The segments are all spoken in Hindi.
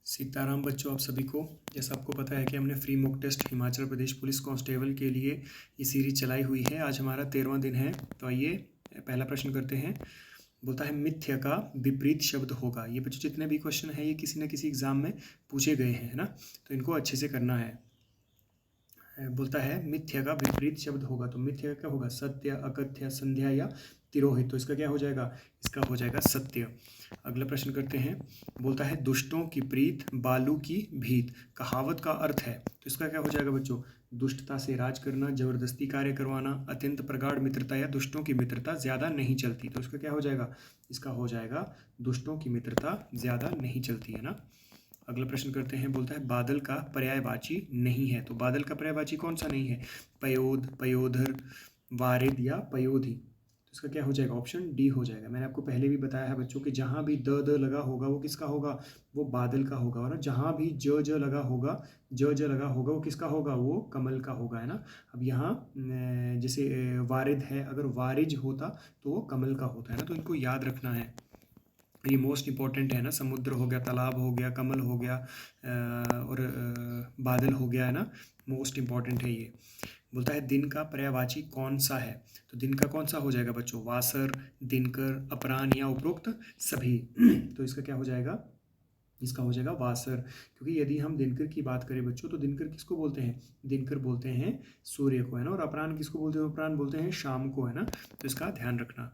सीताराम बच्चों, आप सभी को। जैसा आपको पता है कि हमने free mock test Himachal Pradesh police constable के लिए ये सीरीज चलाई हुई है। आज हमारा 13वां दिन है। तो आइए पहला प्रश्न करते हैं। बोलता है मिथ्या का विपरीत शब्द होगा। ये बच्चों जितने भी क्वेश्चन है ये किसी न किसी एग्जाम में पूछे गए हैं, है ना। तो इनको अच्छे से करना है। बोलता है मिथ्या का विपरीत शब्द होगा। तो मिथ्या क्या होगा? सत्य, अकथ्य, संध्या या तिरोहित। तो इसका क्या हो जाएगा? इसका हो जाएगा सत्य। अगला प्रश्न करते हैं। बोलता है दुष्टों की प्रीत, बालू की भीत। कहावत का अर्थ है। तो इसका क्या हो जाएगा बच्चों? दुष्टता से राज करना, जबरदस्ती कार्य करवाना, अत्यंत प्रगाढ़ मित्रता या दुष्टों की मित्रता ज्यादा नहीं चलती। तो इसका क्या हो जाएगा? इसका हो जाएगा दुष्टों की मित्रता ज्यादा नहीं चलती, है ना। अगला प्रश्न करते हैं। बोलता है बादल का पर्यायवाची नहीं है। तो बादल का पर्यायवाची कौन सा नहीं है? पयोद, पयोधर, वारिद या पयोधी। तो इसका क्या हो जाएगा? ऑप्शन डी हो जाएगा। मैंने आपको पहले भी बताया है बच्चों कि जहाँ भी द लगा होगा वो किसका होगा? वो बादल का होगा। और जहाँ भी ज लगा होगा, ज लगा होगा, वो किसका होगा? वो कमल का होगा, है ना। अब यहाँ जैसे वारिद है, अगर वारिज होता तो वो कमल का होता है ना। तो इनको याद रखना है। ये मोस्ट इंपॉर्टेंट है ना। समुद्र हो गया, तालाब हो गया, कमल हो गया और बादल हो गया, है ना। मोस्ट इंपॉर्टेंट है ये। बोलता है दिन का पर्यायवाची कौन सा है। तो दिन का कौन सा हो जाएगा बच्चों? वासर, दिनकर, अपराह्न या उपरोक्त सभी। तो इसका क्या हो जाएगा? इसका हो जाएगा वासर। क्योंकि यदि हम दिनकर की बात करें बच्चों तो दिनकर किसको बोलते हैं? दिनकर बोलते हैं सूर्य को, है ना। और अपराह्न किसको बोलते हैं? अपराह्न बोलते हैं शाम को, है ना। तो इसका ध्यान रखना।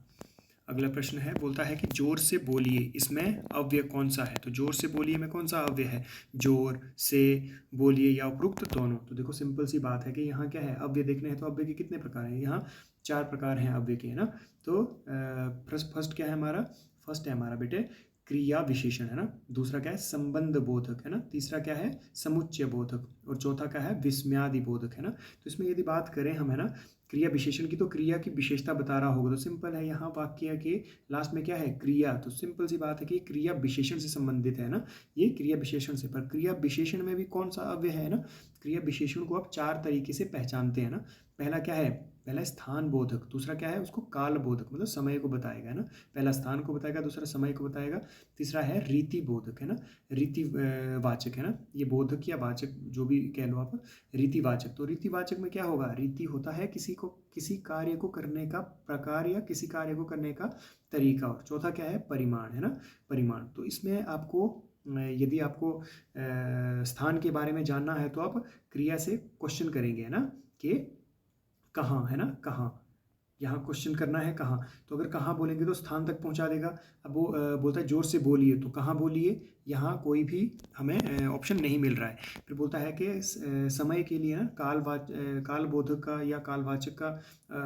अगला प्रश्न है। बोलता है कि जोर से बोलिए, इसमें अव्यय कौन सा है। तो जोर से बोलिए में कौन सा अव्यय है? जोर से बोलिए या उपरुक्त दोनों। तो देखो सिंपल सी बात है कि यहाँ क्या है, अव्यय देखने हैं। तो अव्यय के कितने प्रकार हैं? यहाँ 4 प्रकार हैं अव्यय के, है ना। तो फर्स्ट क्या है हमारा? फर्स्ट है हमारा बेटे क्रिया विशेषण, है ना। दूसरा क्या है? संबंध बोधक, है ना। तीसरा क्या है? समुच्चय बोधक। और चौथा क्या है? विस्मयादि बोधक, है ना। तो इसमें यदि बात करें हम, है ना, क्रिया विशेषण की, तो क्रिया की विशेषता बता रहा होगा। तो सिंपल है, यहाँ वाक्य के लास्ट में क्या है? क्रिया। तो सिंपल सी बात है कि क्रिया विशेषण से संबंधित है ना। ये क्रिया विशेषण से। पर क्रिया विशेषण में भी कौन सा अव्यय है ना? क्रिया विशेषण को आप 4 तरीके से पहचानते हैं ना। पहला क्या है? पहला स्थान बोधक। दूसरा क्या है? उसको काल बोधक, मतलब समय को बताएगा, है ना। पहला स्थान को बताएगा, दूसरा समय को बताएगा, तीसरा है रीति बोधक, है ना। रीति वाचक, है ना। ये बोधक या वाचक जो भी कह लो आप। रीतिवाचक। तो रीतिवाचक में क्या होगा? रीति होता है किसी कार्य को करने का प्रकार या किसी कार्य को करने का तरीका। और चौथा क्या है? परिमाण, है ना। परिमाण। तो इसमें आपको यदि आपको स्थान के बारे में जानना है तो आप क्रिया से क्वेश्चन करेंगे, है ना, कि कहाँ, है ना, कहाँ। यहाँ क्वेश्चन करना है कहाँ। तो अगर कहाँ बोलेंगे तो स्थान तक पहुँचा देगा। अब वो बोलता है जोर से बोलिए, तो कहाँ बोलिए? यहाँ कोई भी हमें ऑप्शन नहीं मिल रहा है। फिर बोलता है कि समय के लिए ना कालबोधक का या कालवाचक का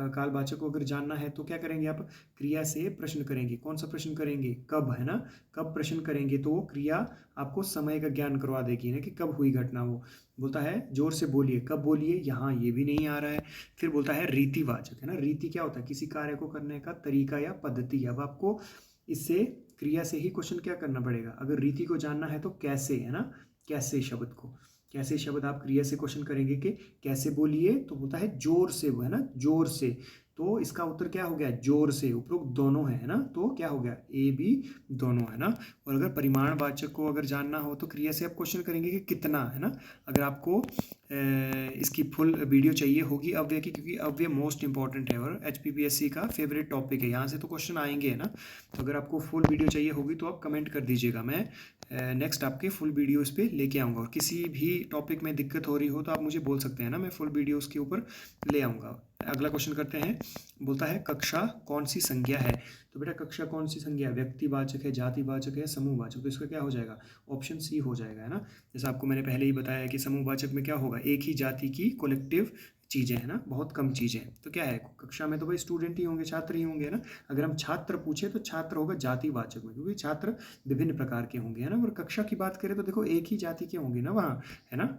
कालवाचक को अगर जानना है तो क्या करेंगे आप? क्रिया से प्रश्न करेंगे। कौन सा प्रश्न करेंगे? कब, है ना। कब प्रश्न करेंगे तो वो क्रिया आपको समय का ज्ञान करवा देगी ना, कि कब हुई घटना वो। बोलता है जोर से बोलिए, कब बोलिए? यहाँ ये भी नहीं आ रहा है। फिर बोलता है रीतिवाचक, है ना। रीति क्या होता है? किसी कार्य को करने का तरीका या पद्धति। अब आपको इससे क्रिया से ही क्वेश्चन क्या करना पड़ेगा? अगर रीति को जानना है तो कैसे, है ना। कैसे शब्द को, कैसे शब्द आप क्रिया से क्वेश्चन करेंगे कि कैसे बोलिए। तो होता है जोर से, वो है ना, जोर से। तो इसका उत्तर क्या हो गया? जोर से। उपरोक्त दोनों है ना। तो क्या हो गया? ए बी दोनों, है ना। और अगर परिमाणवाचक को अगर जानना हो तो क्रिया से आप क्वेश्चन करेंगे कि कितना, है ना। अगर आपको इसकी फुल वीडियो चाहिए होगी अव्यय की, क्योंकि अव्यय मोस्ट इंपॉर्टेंट है और HPPSC का फेवरेट टॉपिक है। यहाँ से तो क्वेश्चन आएंगे, है ना। तो अगर आपको फुल वीडियो चाहिए होगी तो आप कमेंट कर दीजिएगा। मैं नेक्स्ट आपके फुल वीडियो इस पर लेके आऊँगा। और किसी भी टॉपिक में दिक्कत हो रही हो तो आप मुझे बोल सकते हैं ना, मैं फुल वीडियो उसके ऊपर ले आऊँगा। अगला क्वेश्चन करते हैं। बोलता है कक्षा कौन सी संज्ञा है। तो बेटा कक्षा कौन सी संज्ञा है? व्यक्तिवाचक है, जातिवाचक है, समूहवाचक। तो इसका क्या हो जाएगा? ऑप्शन सी हो जाएगा, है ना। जैसा आपको मैंने पहले ही बताया कि समूहवाचक में क्या होगा? एक ही जाति की कोलेक्टिव चीज़ें, है ना, बहुत कम चीज़ें। तो क्या है? कक्षा में तो भाई स्टूडेंट ही होंगे, छात्र ही होंगे, ना। अगर हम छात्र पूछे तो छात्र होगा जातिवाचक में, क्योंकि छात्र विभिन्न प्रकार के होंगे, है ना। और कक्षा की बात करें तो देखो एक ही जाति के होंगे ना वहाँ, है ना।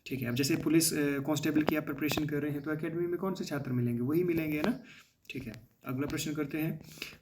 ठीक है। अब जैसे पुलिस कांस्टेबल की आप प्रिपरेशन कर रहे हैं तो एकेडमी में कौन से छात्र मिलेंगे? वही मिलेंगे, है ना। ठीक है। अगला प्रश्न करते हैं।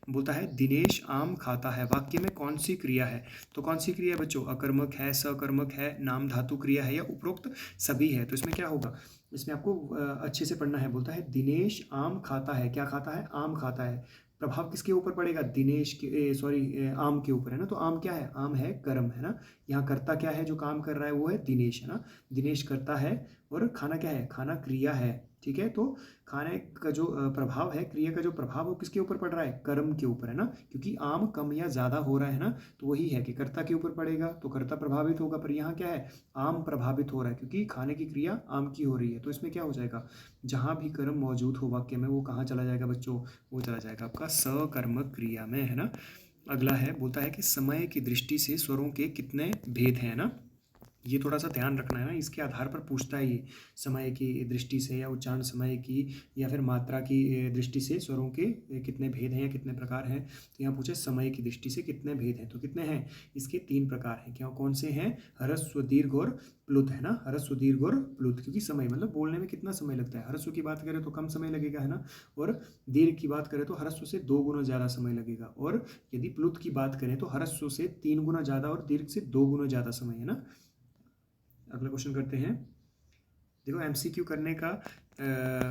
बोलता है दिनेश आम खाता है। वाक्य में कौन सी क्रिया है? तो कौन सी क्रिया है बच्चों? अकर्मक है, सकर्मक है, नाम धातु क्रिया है या उपरोक्त सभी है। तो इसमें क्या होगा? इसमें आपको अच्छे से पढ़ना है। बोलता है दिनेश आम खाता है। क्या खाता है? आम खाता है। प्रभाव किसके ऊपर पड़ेगा? दिनेश के आम के ऊपर, है ना। तो आम क्या है? आम है कर्म, है ना। यहाँ कर्ता क्या है जो काम कर रहा है? वो है दिनेश, है ना। दिनेश करता है और खाना क्या है? खाना क्रिया है, ठीक है। तो खाने का जो प्रभाव है, क्रिया का जो प्रभाव वो किसके ऊपर पड़ रहा है? कर्म के ऊपर, है ना। क्योंकि आम कम या ज़्यादा हो रहा है ना, तो वही है कि कर्ता के ऊपर पड़ेगा तो कर्ता प्रभावित होगा। पर यहाँ क्या है? आम प्रभावित हो रहा है क्योंकि खाने की क्रिया आम की हो रही है। तो इसमें क्या हो जाएगा? जहाँ भी कर्म मौजूद हो वाक्य में वो कहाँ चला जाएगा बच्चों? वो चला जाएगा आपका सकर्मक क्रिया में, है ना। अगला है, बोलता है कि समय की दृष्टि से स्वरों के कितने भेद हैं, ना। ये थोड़ा सा ध्यान रखना है ना, इसके आधार पर पूछता है ये। समय की दृष्टि से या उच्चारण समय की या फिर मात्रा की दृष्टि से स्वरों के कितने भेद हैं या कितने प्रकार हैं। तो यहाँ पूछे समय की दृष्टि से कितने भेद हैं, तो कितने हैं? इसके 3 प्रकार हैं। क्या कौन से हैं? ह्रस्व, दीर्घ और प्लुत, है ना। ह्रस्व, दीर्घ और प्लुत। क्योंकि समय मतलब बोलने में कितना समय लगता है। ह्रस्व की बात करें तो कम समय लगेगा, है ना। और दीर्घ की बात करें तो ह्रस्व से 2 गुना ज़्यादा समय लगेगा। और यदि प्लुत की बात करें तो ह्रस्व से 3 गुना ज़्यादा और दीर्घ से 2 गुना ज़्यादा समय, है ना। अगला क्वेश्चन करते हैं। देखो, एमसीक्यू करने का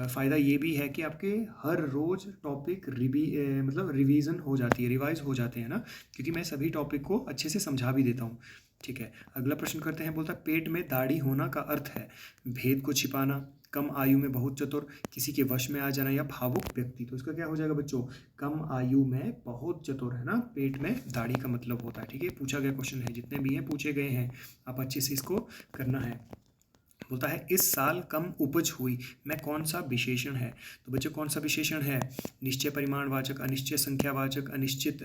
फ़ायदा ये भी है कि आपके हर रोज़ टॉपिक मतलब रिवीजन हो जाती है, रिवाइज हो जाते हैं ना, क्योंकि मैं सभी टॉपिक को अच्छे से समझा भी देता हूँ, ठीक है। अगला प्रश्न करते हैं। बोलता है पेट में दाढ़ी होना का अर्थ है भेद को छिपाना, कम आयु में बहुत चतुर, किसी के वश में आ जाना या भावुक व्यक्ति। तो इसका क्या हो जाएगा बच्चों? कम आयु में बहुत चतुर, है ना। पेट में दाढ़ी का मतलब होता है, ठीक है। पूछा गया क्वेश्चन है, जितने भी हैं पूछे गए हैं, आप अच्छे से इसको करना है। बोलता है इस साल कम उपज हुई में कौन सा विशेषण है? तो बच्चों कौन सा विशेषण है? निश्चय परिमाणवाचक, अनिश्चय संख्यावाचक, अनिश्चित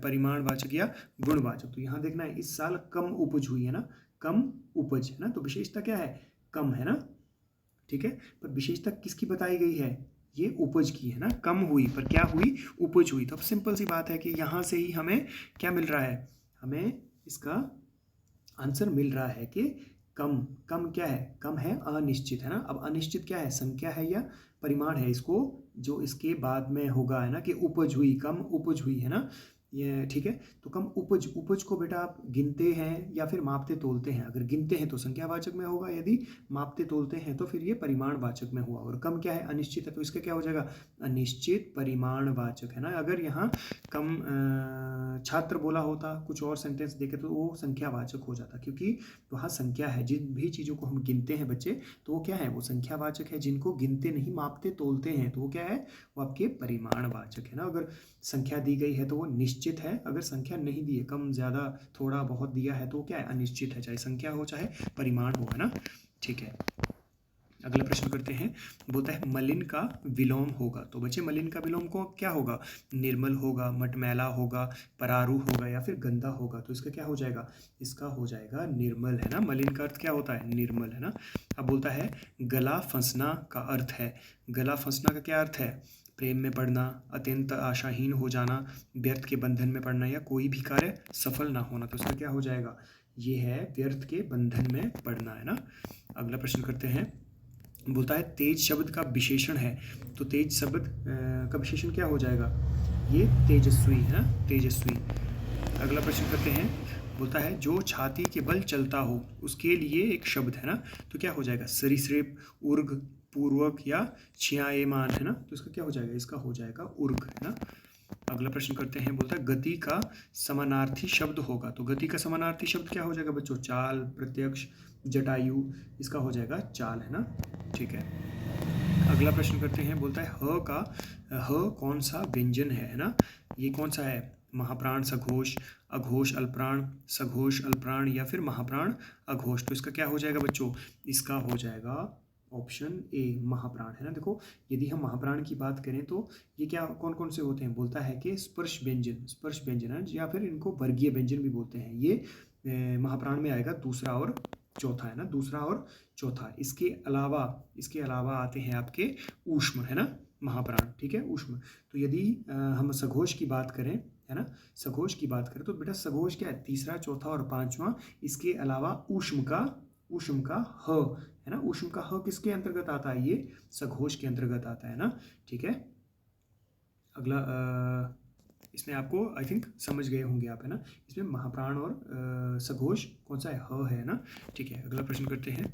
परिमाणवाचक या गुणवाचक। तो यहाँ देखना है, इस साल कम उपज हुई, है ना। कम उपज, है ना। तो विशेषता क्या है? कम, है ना, ठीक है। पर विशेषता किसकी बताई गई है? ये उपज की, है ना। कम हुई पर क्या हुई? उपज हुई। तो अब सिंपल सी बात है कि यहाँ से ही हमें क्या मिल रहा है? हमें इसका आंसर मिल रहा है कि कम। कम क्या है? कम है अनिश्चित, है ना। अब अनिश्चित क्या है? संख्या है या परिमाण है? इसको जो इसके बाद में होगा, है ना, कि उपज हुई, कम उपज हुई, है ना, ये ठीक है। तो कम उपज, उपज को बेटा आप गिनते हैं या फिर मापते तोलते हैं? अगर गिनते हैं तो संख्यावाचक में होगा, यदि मापते तोलते हैं तो फिर ये परिमाणवाचक में हुआ। और कम क्या है? अनिश्चित है, तो इसका क्या हो जाएगा? अनिश्चित परिमाणवाचक, है ना। अगर यहाँ कम छात्र बोला होता, कुछ और सेंटेंस देखे तो वो संख्यावाचक हो जाता, क्योंकि वहाँ संख्या है। जिन भी चीज़ों को हम गिनते हैं बच्चे, तो वो क्या है? वो संख्यावाचक है। जिनको गिनते नहीं, मापते तोलते हैं, तो वो क्या है? वो आपके परिमाणवाचक है ना। अगर संख्या दी गई है तो वो निश्चित है, अगर संख्या नहीं दी है, कम ज़्यादा थोड़ा बहुत दिया है, तो वो क्या है? अनिश्चित है, चाहे संख्या हो चाहे परिमाण हो, है ना, ठीक है। अगला प्रश्न करते हैं। बोलता है मलिन का विलोम होगा। तो बच्चे मलिन का विलोम को क्या होगा? निर्मल होगा, मटमैला होगा, परारू होगा या फिर गंदा होगा। तो इसका क्या हो जाएगा? इसका हो जाएगा निर्मल, है ना। मलिन का अर्थ क्या होता है? निर्मल, है ना। अब बोलता है गला फंसना का अर्थ है। गला फंसना का क्या अर्थ है? प्रेम में पड़ना, अत्यंत आशाहीन हो जाना, व्यर्थ के बंधन में पड़ना या कोई भी कार्य सफल ना होना। तो इसका क्या हो जाएगा? ये है व्यर्थ के बंधन में पड़ना, है ना। अगला प्रश्न करते हैं। बोलता है तेज शब्द का विशेषण है। तो तेज शब्द का विशेषण क्या हो जाएगा? ये तेजस्वी, है ना, तेजस्वी। अगला प्रश्न करते हैं। बोलता है जो छाती के बल चलता हो उसके लिए एक शब्द, है ना। तो क्या हो जाएगा? सरीसृप, उर्ग, पूर्वक या छियायमान, है ना। तो इसका क्या हो जाएगा? इसका हो जाएगा उर्ग, है ना। अगला प्रश्न करते हैं। बोलता है गति का समानार्थी शब्द होगा। तो गति का समानार्थी शब्द क्या हो जाएगा बच्चों? चाल, प्रत्यक्ष, जटायु। इसका हो जाएगा चाल, है ना, ठीक है। अगला प्रश्न करते हैं। बोलता है ह कौन सा व्यंजन है ना। ये कौन सा है? महाप्राण, सघोष, अघोष, अल्पप्राण, सघोष, अल्पप्राण या फिर महाप्राण, अघोष। तो इसका क्या हो जाएगा बच्चों? इसका हो जाएगा ऑप्शन ए, महाप्राण, है ना। देखो, यदि हम महाप्राण की बात करें तो ये क्या कौन कौन से होते हैं? बोलता है कि स्पर्श व्यंजन, स्पर्श व्यंजन है, या फिर इनको वर्गीय व्यंजन भी बोलते हैं। ये महाप्राण में आएगा दूसरा और चौथा, है ना, दूसरा और चौथा। इसके अलावा आते हैं आपके ऊष्म, है ना, महाप्राण, ठीक है, ऊष्म। तो यदि हम सघोष की बात करें, है ना, सघोष की बात करें तो बेटा सघोष क्या है? तीसरा, चौथा और पांचवा। इसके अलावा ऊष्म का ह, है ना। ऊष्म का ह किसके अंतर्गत आता है? ये सघोष के अंतर्गत आता है ना, ठीक है। अगला इसमें आपको आई थिंक समझ गए होंगे आप, है ना। इसमें महाप्राण और सघोष कौन सा है? ह है ना, ठीक है। अगला प्रश्न करते हैं।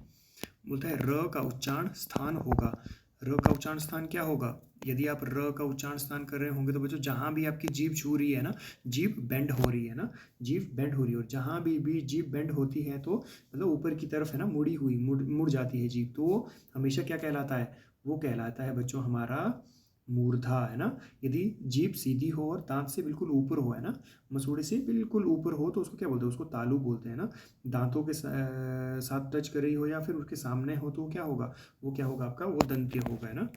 बोलता है र का उच्चारण स्थान होगा। र का उच्चारण स्थान क्या होगा? यदि आप र का उच्चारण स्थान कर रहे होंगे तो बच्चों जहाँ भी आपकी जीभ छू रही है ना, जीभ बेंड हो रही है ना, जीभ बेंड हो रही है, और जहाँ भी जीभ बेंड होती है तो मतलब ऊपर की तरफ है ना, मुड़ी हुई मुड़ जाती है जीभ, तो वो हमेशा क्या कहलाता है? वो कहलाता है बच्चों हमारा मूर्धा, है ना। यदि जीभ सीधी हो और दांत से बिल्कुल ऊपर हो, है ना, मसूड़े से बिल्कुल ऊपर हो, तो उसको क्या बोलते हैं? उसको तालु बोलते हैं ना। दांतों के साथ टच कर रही हो या फिर उसके सामने हो तो क्या होगा? वो क्या होगा आपका? वो दंत्य होगा, है ना।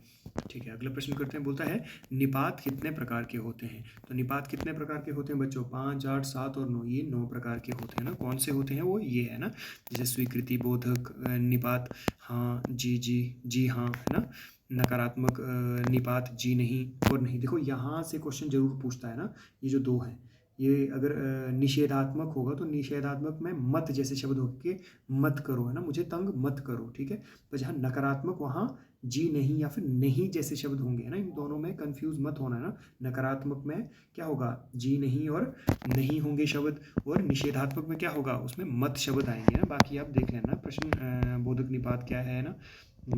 ठीक है, अगला प्रश्न करते हैं। बोलता है निपात कितने प्रकार के होते हैं? तो निपात कितने प्रकार के होते हैं बच्चों? 5, 8, 7 और 9, ये 9 प्रकार के होते हैं ना। कौन से होते हैं वो? ये है ना, जैसे स्वीकृति बोधक निपात, हाँ जी जी, जी हाँ, है ना। नकारात्मक निपात, जी नहीं और नहीं। देखो यहाँ से क्वेश्चन जरूर पूछता है ना, ये जो 2 हैं, ये अगर निषेधात्मक होगा तो निषेधात्मक में मत जैसे शब्द होके मत करो, है ना, मुझे तंग मत करो, ठीक है। तो जहाँ नकारात्मक वहाँ जी नहीं या फिर नहीं जैसे शब्द होंगे, है ना। इन दोनों में कंफ्यूज मत होना, है ना। नकारात्मक में क्या होगा? जी नहीं और नहीं होंगे शब्द, और निषेधात्मक में क्या होगा? उसमें मत शब्द आएंगे ना। बाकी आप देख लेना प्रश्न बोधक निपात क्या है ना,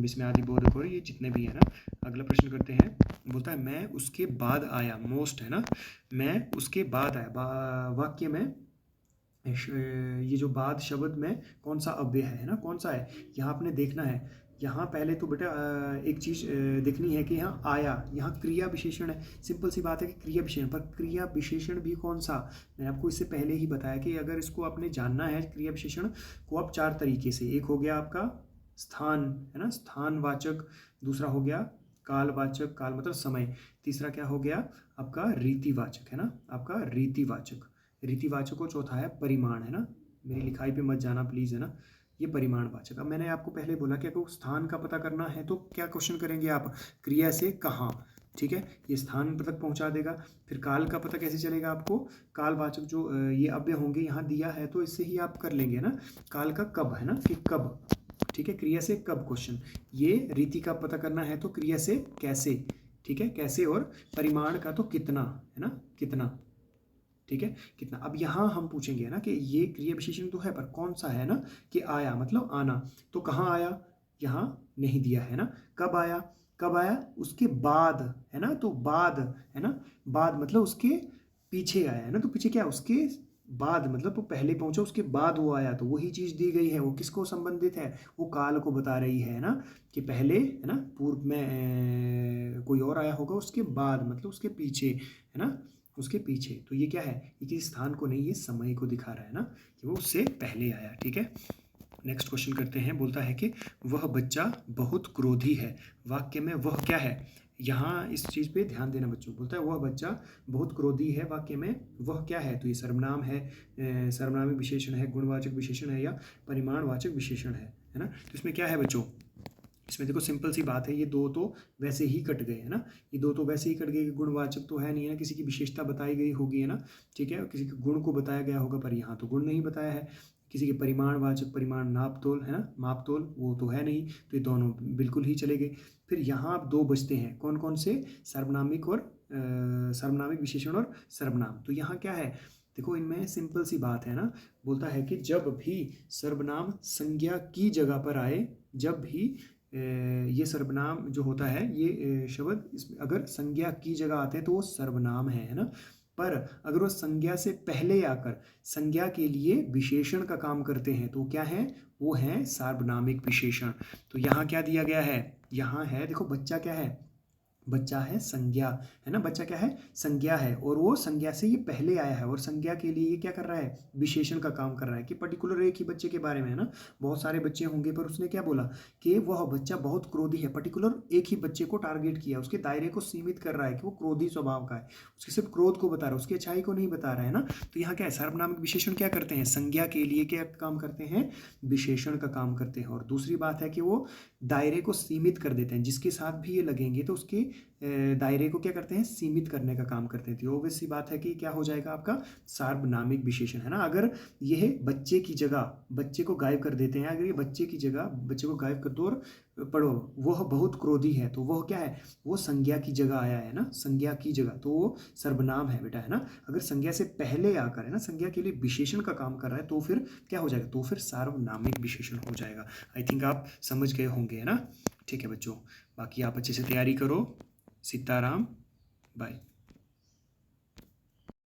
इसमें आदि बोधक और ये जितने भी है ना। अगला प्रश्न करते हैं। बोलता है मैं उसके बाद आया, मोस्ट, है ना। मैं उसके बाद आया, वाक्य में ये जो बाद शब्द में कौन सा अव्यय है ना, कौन सा है? यहाँ आपने देखना है। यहाँ पहले तो बेटा एक चीज़ देखनी है कि यहाँ आया, यहाँ क्रिया विशेषण है। सिंपल सी बात है कि क्रिया विशेषण, पर क्रिया विशेषण भी कौन सा? मैंने आपको इससे पहले ही बताया कि अगर इसको आपने जानना है क्रिया विशेषण को आप 4 तरीके से, एक हो गया आपका स्थान, है ना, स्थानवाचक। दूसरा हो गया कालवाचक, काल मतलब समय। तीसरा क्या हो गया आपका? रीतिवाचक, है ना, आपका रीतिवाचक। रीतिवाचक को चौथा है परिमाण, है ना। मेरी लिखाई पे मत जाना प्लीज़, है ना। ये परिमाणवाचक। अब मैंने आपको पहले बोला कि आपको स्थान का पता करना है तो क्या क्वेश्चन करेंगे आप? क्रिया से कहाँ, ठीक है, ये स्थान तक पहुंचा देगा। फिर काल का पता कैसे चलेगा आपको? कालवाचक जो ये अव्यय होंगे यहाँ दिया है तो इससे ही आप कर लेंगे ना। काल का कब, है ना, कि कब, ठीक है, क्रिया से कब क्वेश्चन। ये रीति का पता करना है तो क्रिया से कैसे, ठीक है, कैसे। और परिमाण का तो कितना, है ना, कितना, ठीक है, कितना। अब यहाँ हम पूछेंगे ना कि ये क्रिया विशेषण तो है पर कौन सा है ना, कि आया मतलब आना। तो कहाँ आया? यहाँ नहीं दिया है ना। कब आया? कब आया? उसके बाद, है ना, तो बाद, है ना, बाद मतलब उसके पीछे आया, है ना। तो पीछे क्या? उसके बाद मतलब वो पहले पहुंचा उसके बाद वो आया, तो वही चीज दी गई है। वो किसको संबंधित है? वो काल को बता रही है ना, कि पहले, है ना, पूर्व में कोई और आया होगा, उसके बाद मतलब उसके पीछे, है ना, उसके पीछे। तो ये क्या है? ये किसी स्थान को नहीं, ये समय को दिखा रहा है ना, कि वो उससे पहले आया, ठीक है। नेक्स्ट क्वेश्चन करते हैं। बोलता है कि वह बच्चा बहुत क्रोधी है। वाक्य में वह क्या है? यहाँ इस चीज़ पे ध्यान देना बच्चों। बोलता है वह बच्चा बहुत क्रोधी है, वाक्य में वह क्या है? तो ये सर्वनाम है, सर्वनामिक विशेषण है, गुणवाचक विशेषण है, या परिमाणवाचक विशेषण है ना। तो इसमें क्या है बच्चों? इसमें देखो सिंपल सी बात है, ये 2 तो वैसे ही कट गए, है ना। ये 2 तो वैसे ही कट गए कि गुणवाचक तो है नहीं, है ना, किसी की विशेषता बताई गई होगी, है ना, ठीक है, किसी के गुण को बताया गया होगा, पर यहाँ तो गुण नहीं बताया है। किसी के परिमाणवाचक, परिमाण नाप तोल, है ना, माप तोल, वो तो है नहीं, तो ये दोनों बिल्कुल ही चले गए। फिर यहाँ अब 2 बचते हैं, कौन कौन से? सर्वनामिक और सर्वनामिक विशेषण और सर्वनाम। तो यहाँ क्या है? देखो इनमें सिंपल सी बात है ना। बोलता है कि जब भी सर्वनाम संज्ञा की जगह पर आए, जब भी ये सर्वनाम जो होता है, ये शब्द इसमें अगर संज्ञा की जगह आते हैं तो वो सर्वनाम है ना। पर अगर वो संज्ञा से पहले आकर संज्ञा के लिए विशेषण का काम करते हैं तो क्या है? वो है सार्वनामिक विशेषण। तो यहाँ क्या दिया गया है? यहाँ है, देखो बच्चा क्या है? बच्चा है संज्ञा, है ना, बच्चा क्या है? संज्ञा है, और वो संज्ञा से ये पहले आया है, और संज्ञा के लिए ये क्या कर रहा है? विशेषण का काम कर रहा है, कि पर्टिकुलर एक ही बच्चे के बारे में, है ना। बहुत सारे बच्चे होंगे पर उसने क्या बोला कि वह बच्चा बहुत क्रोधी है, पर्टिकुलर एक ही बच्चे को टारगेट किया, उसके दायरे को सीमित कर रहा है कि वो क्रोधी स्वभाव का है, उसके सिर्फ क्रोध को बता रहा है, उसकी अच्छाई को नहीं बता रहा है ना। तो यहाँ क्या है? सर्वनामिक विशेषण क्या करते हैं? संज्ञा के लिए क्या काम करते हैं? विशेषण का काम करते हैं। और दूसरी बात है कि वो दायरे को सीमित कर देते हैं, जिसके साथ भी ये लगेंगे तो उसके दायरे को क्या करते हैं, सीमित करने का काम करते हैं। तो ऑब्वियस सी बात है कि क्या हो जाएगा आपका सार्वनामिक विशेषण, है ना। अगर यह बच्चे की जगह बच्चे को गायब कर देते हैं, अगर ये बच्चे की जगह बच्चे को गायब कर दो और पढ़ो वह बहुत क्रोधी है, तो वह क्या है, वो संज्ञा की जगह आया है ना, संज्ञा की जगह, तो वो सर्वनाम है बेटा, है ना। अगर संज्ञा से पहले आकर, है ना, संज्ञा के लिए विशेषण का काम कर रहा है तो फिर क्या हो जाएगा, तो फिर सार्वनामिक विशेषण हो जाएगा। आई थिंक आप समझ गए होंगे, है ना। ठीक है बच्चों, बाकी आप अच्छे से तैयारी करो। सीताराम, बाय।